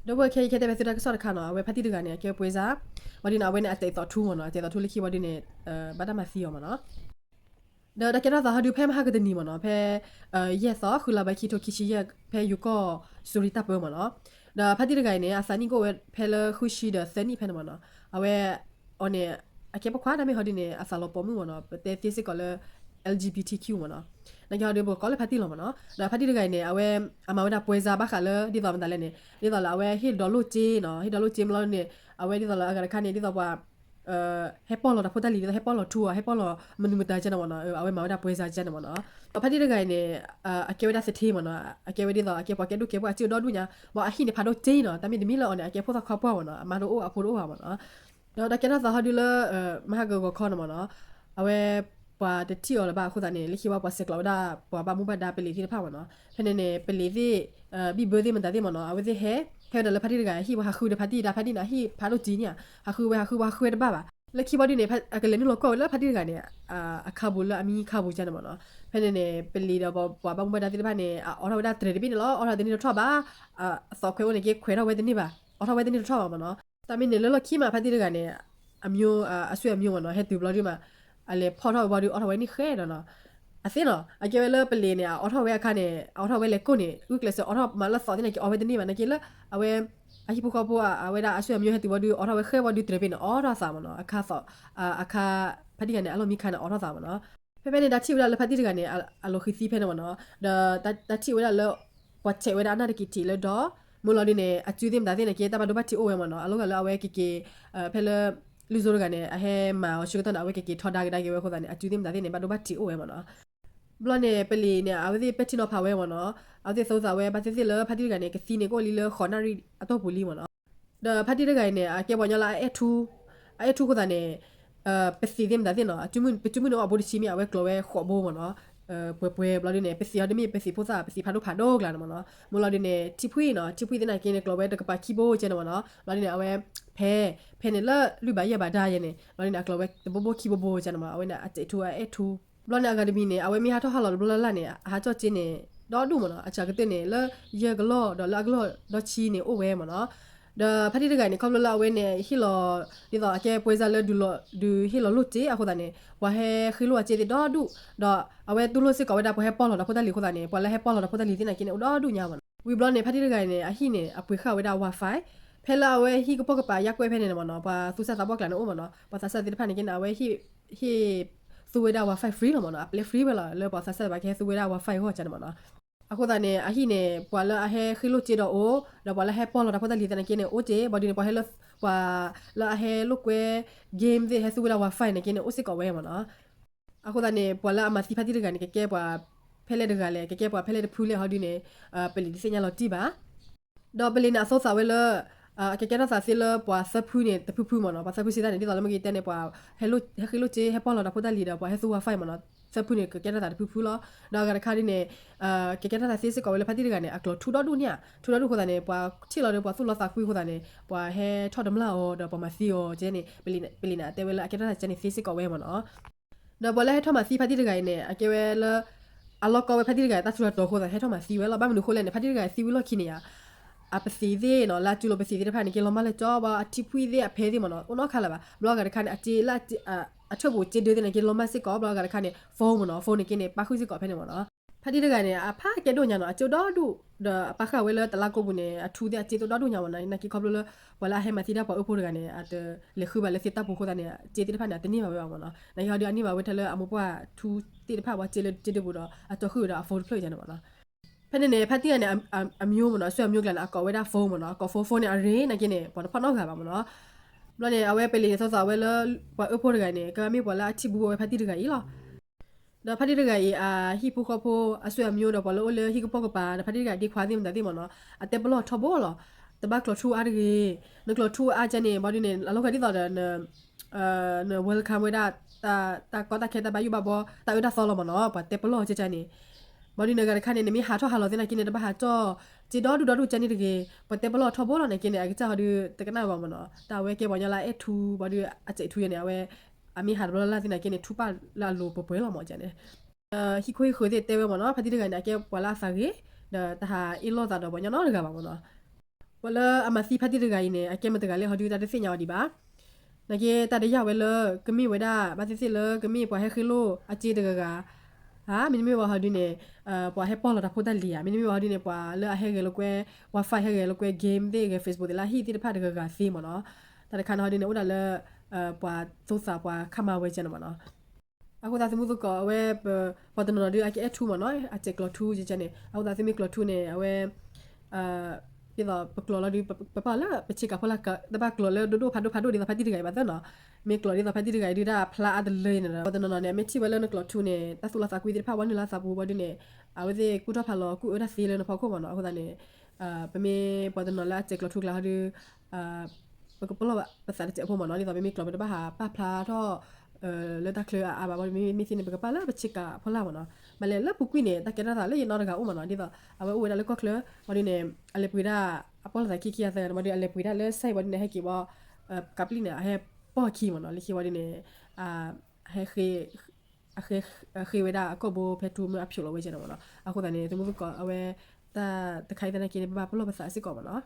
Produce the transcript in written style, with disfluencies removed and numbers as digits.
Double K ke te sort of kana we pati de gane ke poeza wadi na wena ate to tu no ate to liki wadi ne bada ma thio mana da kena da hadu pem ha ga de ni mana pe ye so khula ba ki to kishi ye pe yu ko surita pe mana da pati de gane asani go we pe le khushi de seni pe mana awe one ake pa kwa da me hodi ne asalo po mu mana te tisi ko le LGBTQ mana na ga de bo ko le pati lo mana da pati de gane awe ama wada poeza ba kha le di da ma le ne di da la awe hi do lu ji no hi do lu ji mlo ne awe di da la ga ka ne di da wa hepolo da potali da hepolo tua hepolo menu muta jana mana awe ma da poeza jana mana pati de gane ake wada se ti mana ake wadi da ake pa ke du ke ba ji do du nya ba hi ne pa do ji no ta mi de mi lo ne ake po ta kha po mana ma do o apo do ha mana da ke na da hadu le ma ga go ko na mana awe pa de ti o la ba khu da ne li ki wa pa se kla da pa ba mu ba da pe li ti pa mana pe ne pe li ti bi bo di man da di mana awe de he da le pati de ga hi wa ha khu de pati da pati na hi pa do ji nya ha khu wa khu de ba ba le ki ba di ne pa ke le ni lo ko le pati de ga ne a kha bu la a mi kha bu ja na mana pe ne pe li da pa ba mu ba da ti ba ne o ra da tre de bi ne lo o ra de ni lo tho ba so kwe wo ne ke kwe ra we de ni ba o ra we de ni lo tho ba mana ta mi ne lo ki ma pati de ga ne aမျိုးအဆွေအမျိုးနော်ဟဲ့သူဘလော်ဒီမှာအလေဖော်တော့ဘာဒီအော်ထဝဲနိခဲနော်အစင်းနော်အကျဲလေပလီနေအော်ထဝဲခါနေအော်ထဝဲလေကိုနေဥကလစအော်ထမလာစောတင်နေအော်ဝဲတင်နေမနကေလအဝဲအဟိပကောပအဝဲဒါအဆွေအမျိုးဟဲ့သူဘာဒီအော်ထဝဲခဲဘာဒီတရပင်းအော်ရာစာမနော်အခါဆောအခါဖဒီကနေအလိုမိခါနေအော်ရာစာမနော်ဖေဖေနေတာချိဝလာလဖဒီကနေအလိုခိစီဖဲနေမနော်ဒါချိဝလာလောပတ်ချေဝဒါနာတကီတီလေတော့မလို့ဒီနေအကျူးတင်ဒါတင်နေကေတဘဒဘတီအိုဝဲမနော်အလောကလောအဝဲကေဖဲလေလူဆိုရကနေအဟဲမာရှိကတော့အဝဲကေထော်ဒါကဒါကေဝဲခေါ်တာနေအကျူးတင်ဒါတင်နေဘဒဘတီအိုဝဲမနော်ဘလနေပလီနေအဝဲပက်တီနော်ဖာဝဲမနော်အဝဲစောစာဝဲဘာစစ်လေဖတ်တီကနေကစီနေကိုလီလေခေါ်နာရီအတော့ပူလီမနော်ဒါဖတ်တီကနေအကေပေါ်ညလာအထူခေါ်တာနေပစီတင်ဒါတင်နော်အကျူးမနော်အဘောဒီချီမီအဝဲကလောဝဲခေါ်ဘောမနော်ပွဲဘလဒီနေပစီရဒမီပစီပိုစာပစီဖာဒိုဖာဒိုကလာနော်မလဒီနေတီဖွေနော်တီဖွေတင်နေကင်းနေကလောဝဲတကပါခီဘိုကျနော်နော်ဘလဒီနေအဝဲဖဲနေလလူပါရပါဒါရနေဘလဒီနေကလောဝဲဘဘခီဘဘကျနော်အဝဲနာအတူအထူဘလနေအကဒမီနေအဝဲမီဟာထောဟလာဘလလာနေဟာချောချင်းနေတော့ဒူမနော်အချာကတဲ့နေလရကလောတော့လာကလောတော့ချီနေအိုဝဲမနော်ဒါဖတိတကနေခေါလလာဝဲနေဟီလောဒီတော့အကဲပွဲစားလဒူလောဒူဟီလောလုတီအခုတနေဝါဟဲခီလောအချေတော့ဒူတော့အဝဲတူလို့စစ်ကောဝဲဒါပွဲပေါ်လောတော့ဖိုတလီခုတနေပွာလဲဟဲပေါ်လောတော့ဖိုတလီတင်နေကိနေတော့ဒူညာမဝီဘလောနေဖတိတကနေအဟီနေအပွေခဝဲဒါ Wi-Fi ဖဲလာဝဲဟီကပေါကပါရက်ွဲဖဲနေမနော်ပါသူဆက်တာပေါကလာနိုမနော်ပါဆက်တဲ့ဖာနေကိနေအဝဲဟီသူဝဲဒါ Wi-Fi free လောမနော်အပလေ free ပဲလားလေပါဆက်ပါခဲသူဝဲဒါ Wi-Fi ဟောချန်မနော်အခုတနေအဟိနေပွာလာအဟဲခီလိုချီတော့အိုတော့ပွာလာဟဲပေါ်လာတော့တလီတနေကိနေအိုချေဘော်ဒီနေပွာဟဲလပွာလာဟဲလုကွဲ game တွေဟဲသူဝဲဒါ Wi-Fi နေကိနေအိုစစ်ကောဝဲမနော်အခုတနေပွာလာအမစီဖတ်တိကနေကဲပွာဖဲလေတကလည်းကဲပွာဖဲလေတဖူးလေဟောဒီနေပလီဒီစညာလော်တီပါတော့ပလီနာဆောစာဝဲလကဲနာစာစီလပွာဆဖူးနေတဖူးမနော်ပါဆဖူးစီတဲ့နေဒီတော့မကြီးတဲ့နေပွာဟဲလိုခီလိုချေဟဲပေါ်လာတော့တလီတော့ပွာဟဲသူ Wi-Fi မနော်စပူနေကဲနာတာဖူးလောတော့ကခါဒီနေကဲနာတာစီစကောဝဲလေဖတ်တိကနေအကလောထူတော့ဒူညထူတော့ဒူခေါ်တာနေပွာချီလော်နေပွာသူလောစာခွေးခေါ်တာနေပွာဟဲထော်ဒမလာအော်တော့ပမာစီအော်ကျနေပလီနာတဲဝဲလာကဲနာတာကျနေစီစကောဝဲမနော်တော့ဘလဲထော်မစီဖတ်တိကနေအကဲဝဲလအလောကောဝဲဖတ်တိကတဆူတော့ခေါ်တာဟဲထော်မစီဝဲလာဘာမလို့ခေါ်လဲနေဖတ်တိကစီဝဲလောခိနေရအပစီသေးနော်လာကျူလိုပစီသေးတဲ့ဖာနေကလောမလဲကြောပါအတီဖွေးသေးအဖဲသေးမနော်ဦးနော်ခါလာပါဘလော့ကတခါနေအတီလာအထုပ်ကိုကျင်းတဲ့နေကလောမစစ်ကောဘလော့ကတခါနေဖုန်းမနော်ဖုန်းနေကင်းနေပါခုစစ်ကောဖဲနေမနော်ဖတိတကနေအဖာကဲတော့ညာနော်အကျတော့ဒုပခဝဲလတလာကိုဘူးနေအထူးတဲ့အတီတော့ဒုညာမနော်နကီခေါပလဝလာဟဲမတီဒါပေါ်အဖို့ကနေအတလေခုပါလေစစ်တပ်ဖို့ခိုးတဲ့နေကျေတဲ့ဖာနေတနည်းပါပဲပါမနော်နိုင်ဟာဒီအနည်းပါဝဲထလဲအမပွားထူးတီတဲ့ဖာဝါကျေတဲ့ဘူးတော့အတခုတော့အဖို့ဖလို့ကြတယ်မနော်ဖက်နေဖက်တီကနေအမျိုးမနော်ဆွေအမျိုးကလည်းအကောဝဲတာဖုန်းမနော်ကောဖုန်းနေအရင်းနေကင်းနေပေါ်ဖတ်တော့ခါပါမနော်ဘလနေအဝဲပလီဆောဝဲလပွားအဖို့ကနေကမေပေါ်လာချီဘူးဝဲဖက်တီတကကြီးလားဒါဖက်တီတကကြီးဟီပူခဖိုအဆွေအမျိုးတော့ပေါ်လို့လေဟီကပေါကပါဒါဖက်တီတကဒီခွာသိမတယ်မနော်အတက်ဘလော့ထဘောလားတဘကလထူအားကြီးနကလထူအားချနေဘောဒီနေအလောက်ကဒီတော့နဝဲလ်ကမ်ဝဲတာကောတာခဲတာဘယူဘဘောတာယူတာဆောလမနော်ပတ်တက်ဘလော့ချချနေဘောဒီနဂရခါနေနေမီဟာထောဟာလောတင်နေကိနေတဘဟာကြောဂျီတော့ဒူတော့ချန်နေတကေပတ်တက်ဘလော့ထဘောလောနေကိနေအကချာဒီတကနာပါမနော်တာဝဲကေဘောညလာအထူဘောဒီအချိထူရနေဝဲအမီဟာဘလော့လာတင်နေကိနေထူပါလာလိုပပွဲလောမောချန်နေဟီခွေခွေတဲ့တဲဝဲမနော်ဖတိတကနေကေပွာလာစာကေတဟာအီလောတာတော့ဘောညနော်ရကပါမနော် ว่าเลยอามาซีพัดที่เดือยเนี่ยแกมาเดือยเลยเขาดูตาได้สิ่งยาวดีบ้านักเก็ตตาได้ยาวไว้เลยก็มีไว้ได้บ้านที่สิเลยก็มีปล่อยให้ขึ้นลูอาจีเดือยกะฮะมินไม่ว่าเขาดูเนี่ยปล่อยให้ป้อนเราทับพูดได้เลยมินไม่ว่าเขาดูเนี่ยปล่อยเลือกให้เกลกว่าไฟให้เกลกเกมเด็กเฟซบุ๊กเดล่าฮีที่ได้พาเดือยกะซีมั้งเนาะแต่ในคันเขาดูเนี่ยอุดาเลยปล่อยสงสารปล่อยข้ามาไว้เจนมั้งเนาะ aku tak semu tu ko awe pada nona dia ake etu mano ache klo tu je jane aku tak semu klo tu ne awe pila klo la di papa la peci ka pala ka da ba klo le do phado di da phadi digai ba da no me klo di da phadi digai di da phla ad le ne pada nona ne me chi ba le no klo tu ne ta su la sa ku di pha wan la sa bu ba di ne awe de ku da phalo ku da si le no pha ko mano aku da ne pe me pada nona la ache klo tu la ha duปกติว่าภาษาเจ้าพวกมันเนาะนี่ตอนไม่มีกลับไปบ้าหาป้าพลาท่อเลตาเคลืออาแบบว่ามีสิ่งเป็นกระป๋าแล้วไปเช็คกับพลามันเนาะมาเลยแล้วปุ๊กวิเนี่ยตะเกียบตาเลยนอนกับอุ้มมันเนาะที่ว่าเอาไว้อุ้ยแล้วก็เคลือวันนี้เนี่ยอะไรปุยได้อะพอเราขี้ๆใส่วันนี้อะไรปุยได้เลยใส่วันนี้ให้กี่ว่ากับลิเนี่ยให้ป้อขี้มันเนาะเลยขี้วันนี้เนี่ยให้เคยไว้ได้ก็โบเพทูมันอัพชิลเอาไว้เจนมันเนาะเอาคนแต่เนี่ยสมมติก็เอาไว้แต่ใครแต่ไหนกินบ้าพลาภาษาสิก่อนมันเนาะ